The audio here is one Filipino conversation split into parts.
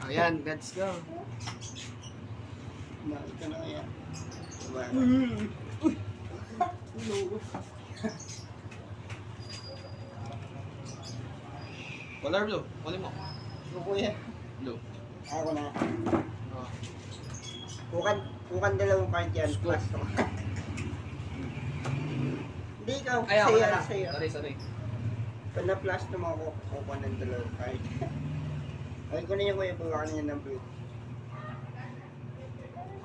Ayan, let's go. Ito na kaya. Diba? Color blue. Kunin mo. Ito kuya. Blue. Ako na. Oh. Kukan dalawang card yan. Scoop. Plus to. Hindi ikaw. Ay, ako na Sa'yo, lang. sa'yo. Sorry. Pag na-plus naman ako, kukuha ng dalawang card. Ay, ko na yung kuya, bawa ka niya ng blue.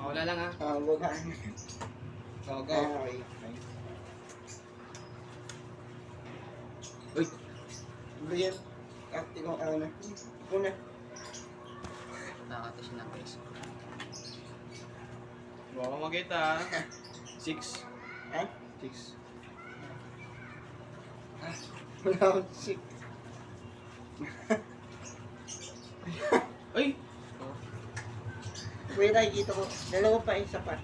Wala lang ha. Bawa ka. Go, go. Okay. Uy. Blue yan. Ikaw, ako na. Ikaw na. Nakakata siya ng face. Huwag ko makita ha. 6. Ha? 6. Wala akong sick. Ay! Kuya, nakikita ko. Dalawa pa, isa pa.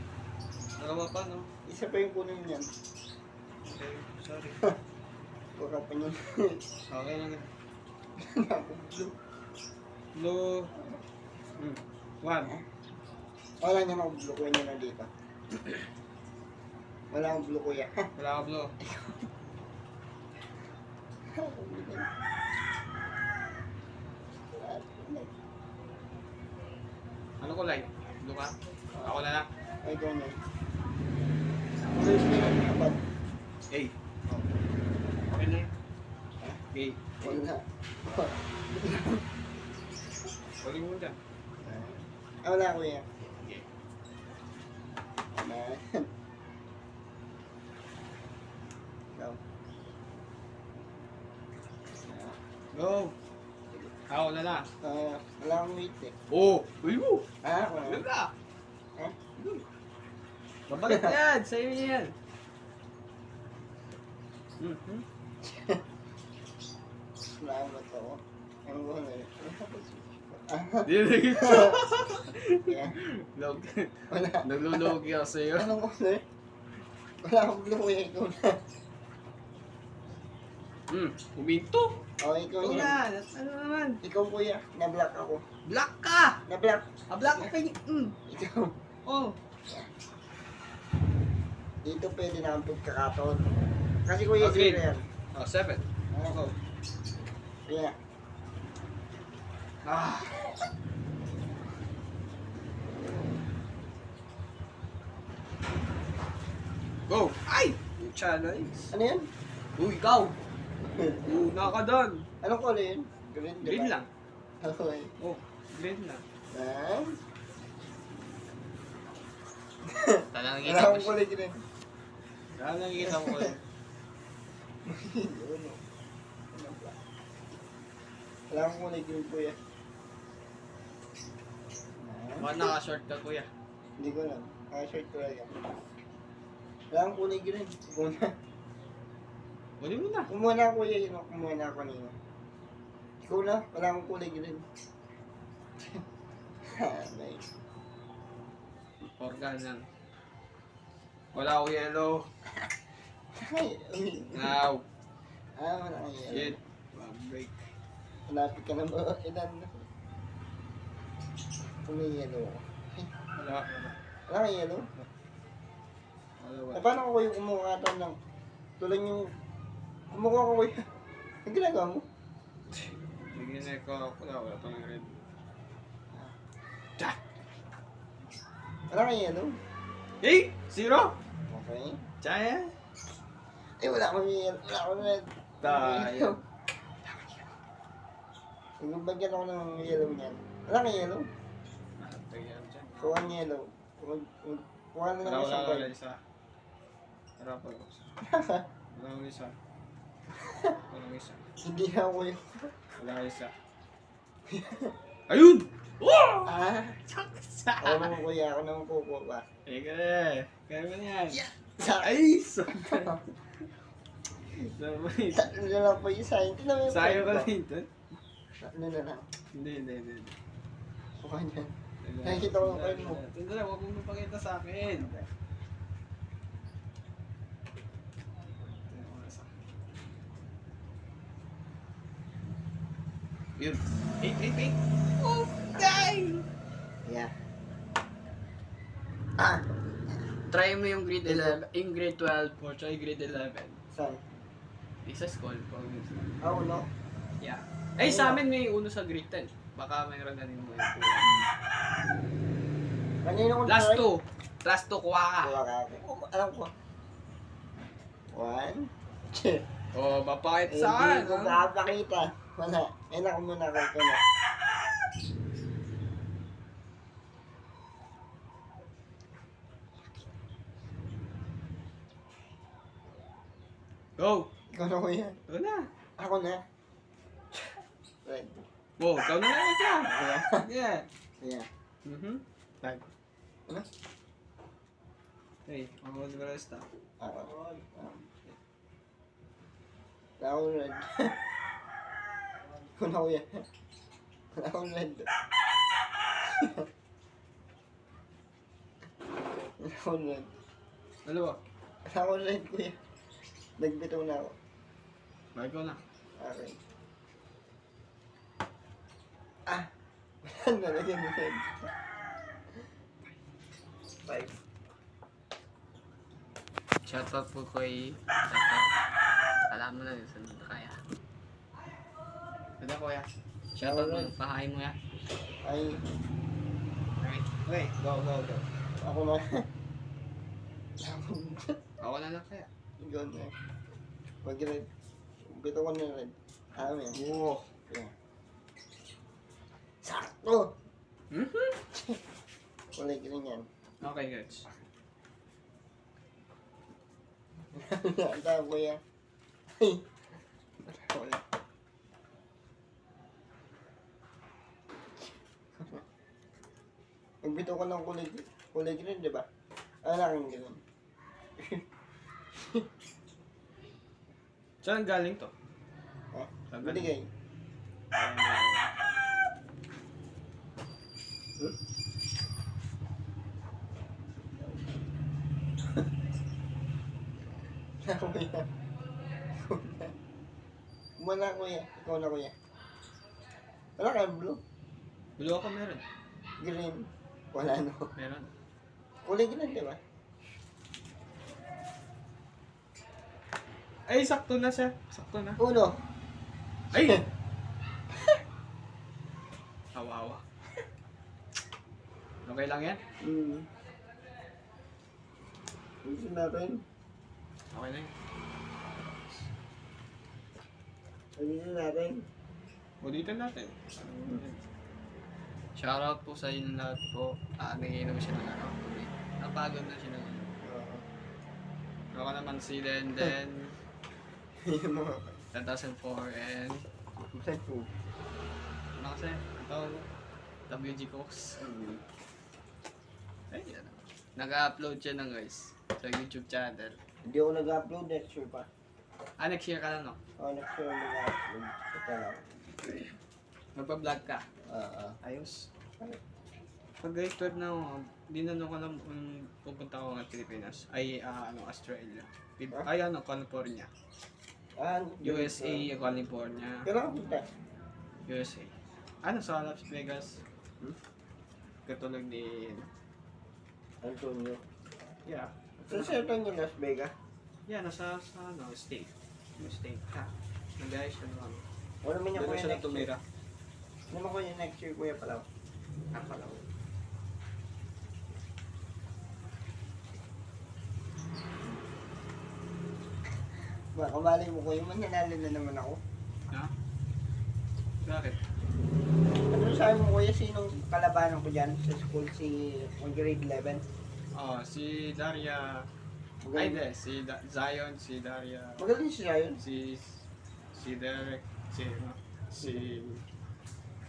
Dalawa pa no? Isa pa yung kunin niyan. Okay, sorry. Baka pa niyan. Okay lang yan. Ako blue. Blue. 1. Wala niya ako blue. Kuya niya na dito. Wala akong blue, kuya. Wala ka blue. Ano kulay? Blue ka? Ako na lang. Ay, ikaw na. First na lang kapag. A. Okay na yun. A. Wala. Huling mo dyan. Wala, kuya. Okay. Wala. Ikaw. Go! Ako na lang. Wala akong weight eh. Oh! Uy mo! Wala. Uy ka! Ha? Babalik na yan! Sa'yo yan! Wala akong bato ko. Ang buwan eh. Di na ito! Yeah. Wala. Naglulugi ako sa'yo. Anong color? Wala akong blue, kuya. Ikaw na. Uminto! Oh, ikaw Ikaw yan. na! Ano naman? Ikaw, kuya. Na-block ako. Black ka! Na-block. Black ka kayo! Ikaw. Oh! Dito pwede na ang pagkakataon. Kasi kuya, Okay. zero yan. Oh, 7. Ako. Kuya. Ah! Go! Ay! Challenge! Ano yan? Uy, ikaw! Una ka doon! Anong color yun? Green, diba? Green lang. Okay. Oh, green lang. Nice. Talagang Wala akong kulay green. Talagang kita ko eh. Yun, oh. Wala akong kulay green, kuya. Baka naka-short ka, kuya. Hindi ko lang. Naka-short ko lang yan. Wala akong kulay green. Kumuna. Kunin mo na. Kumuna ako, kuya. Yun, kumuna ako kanina. Ikaw na. Wala akong kulay green. Nice. Organ yan. Wala ako yellow. Ay, uy. Now. Wala akong yellow. Shit. Break. Malapit ka na ba? Ilan na. May yellow ako. Wala. Wala kang yellow? Wala. Paano ko yung kumuha ito ng tulad yung kumuha ko kuya? Ang ginagawa mo? Bigyan ko ako. Wala pang red. Wala kang yellow? Hey! 0! Okay. Chaya? Wala akong yellow. Wala akong red. Tayo. Bagyan ako ng yellow niyan. Wala kang yellow? Tayan dyan. Kuha ng yellow. Kuha na lang Wala isang wala card. isa. Wala pa isa. Wala isa. Wala isa. Hindi ako yun. Wala isa. Ayun! Wow! Saksa! Ako naman kuya. Ako naman kukuha pa. Eka na. Kaya mo yan. Sa Ay! Saksa! Tatlo na lang po yung sign. Ito naman yung Sayo ka card ko. dito? Tatlo na lang. Hindi. Kuha niyan. Nakikita ko yung card mo. Ito na, huwag mong mapakita sa akin. Yun. 8. Oh, guys! try mo yung grade 11, yung grade 12 or try grade 11. Saan? Di sa school, pag Ah, uno. yeah. Eh, sa amin may uno sa grade 10. Baka mayroon ganin mo yung kulang. Kanina ko Last try. 2. Last 2, kuha ka. Kuha ka. Alam ko. 1. O, mapakit Hindi sa akin. ko papakita. Wala. Ayun ako muna ko na. Go! Ikaw na kuya. Ito na. Ako na. Red. Oh, ikaw na lang ito. Yeah. Yeah. Tag. Ano? Hey, ako na rest ah. Ako. Ako red. Ikaw na kuya. Ako red. Ako red. Dalawa. Ako red kuya. Nagbitaw na ako. Bye ko na. Okay. Ah! Wala na lagyan mo red. 5. Shoutout po kay Tata. Alam mo na yun, saan mo kaya. Ito kuya. Shoutout mo, pahain mo ya. Ay, Okay, go. ako na. Ako na lang kaya. Ikaw na. Pag red. Bitaw ko na red. Alam yan. Oo. Yeah. Sakto! Kulay green yan. Okay, guys. Ang tawag ko yan. Ay! Wala. Nagbitaw ko ng kulay green, di ba? Aking green. Saan galing to? Ha? Saan Hindi galing? kayo. Ako yan. Wala kuya. Ikaw na kuya. Wala kayong blue. Blue ako meron. Green. Wala no. Meron. Kulay green, di ba? Ay, sakto na siya. Sakto na. Uno. Ay! Kawawa. Okay lang yan? Gusto natin. Okay na yan. Gusto natin. Ulitin natin. Shoutout po sa inyo lahat po. Nanginom siya ng ano. Napagod na siya ng ano. Ako naman si Den. Yung mga 2004 and Saan po? ano kasi? Ito, WG Cox. Ay, ano. Nag-upload siya ng guys sa YouTube channel. Hindi ako nag-upload next year pa. Next year ka lang, no? Next year mag-upload. Ito lang. Magpa-vlog ka. Ayos. Pag grade 12 na ako, dinano ko lang kung pupunta ako ng Pilipinas. Ay, Australia. Ay, California. USA, California. Kailan ka punta? USA. Sa Las Vegas. Katulog ni... Antonio. Yeah. Saan siya ito yung Las Vegas? Yeah, nasa state. Yung state. Nag-ayos siya naman. Wala naman niya Doon kuya siya next year. tumira. Ano naman kuya next year kuya pala? Palaw. Baka mali mo kuya, mananalo na naman ako. Ha? Bakit? Ano sabi mo kuya, sinong kalabanan ko dyan sa school si grade 11? Si Daria. Ay, hindi. Si Zion, si Daria. Magaling siya yun. Si Derek. Si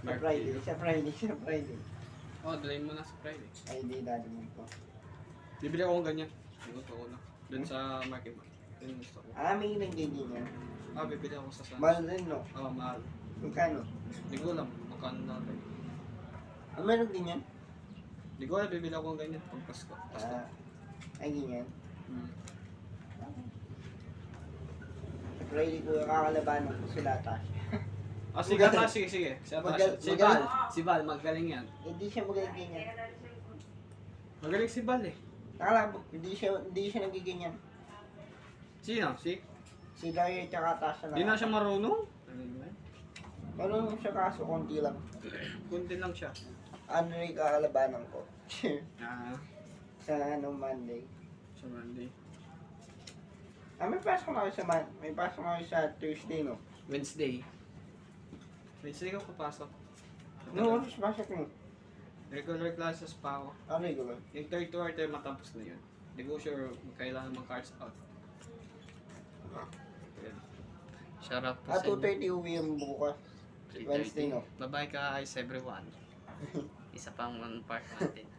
Sa Friday. Dalhin mo na sa Friday. Ay, di dati mo ko. Bibili ako ng ganyan. Gusto ko na. Doon sa market. Yun gusto ko. May ilang ganyan yan. Bibili ako sa Mahal rin, no? mahal. Magkano? Hindi ko alam. Magkano na rin. Meron din yan? Hindi ko alam. Bibili ako ng ganyan. Pag Pasko. Ay, ganyan. Hmm. Sa Friday ko kakalabanan ko sila ta. Sige. Sige. Si Val, magaling yan. Hindi siya magaling ganyan. Magaling si Val eh. Nakalabog, hindi siya nagiganyan. Sino? Si? Si Daya tsaka Tasha Di na lang. siya marunong? Ano yun? Marunong siya kaso konti lang. Kunti lang siya. Ano rin kakalabanan ko? Ah, sa Monday. sa Monday. May pasok na kayo may pasok na kayo sa Tuesday, no? Wednesday. Wednesday ka papasok. No, oras pasok mo. Regular classes pa ako. Ano yung gawin? Yung third to quarter matapos na yun. Di ko sure kailangan mag-cards out. Yun. Shout out po Ah, sa inyo. 2:30 uwi yung bukas. 3:30. Wednesday, no? Bye-bye guys everyone. Isa pang one part natin.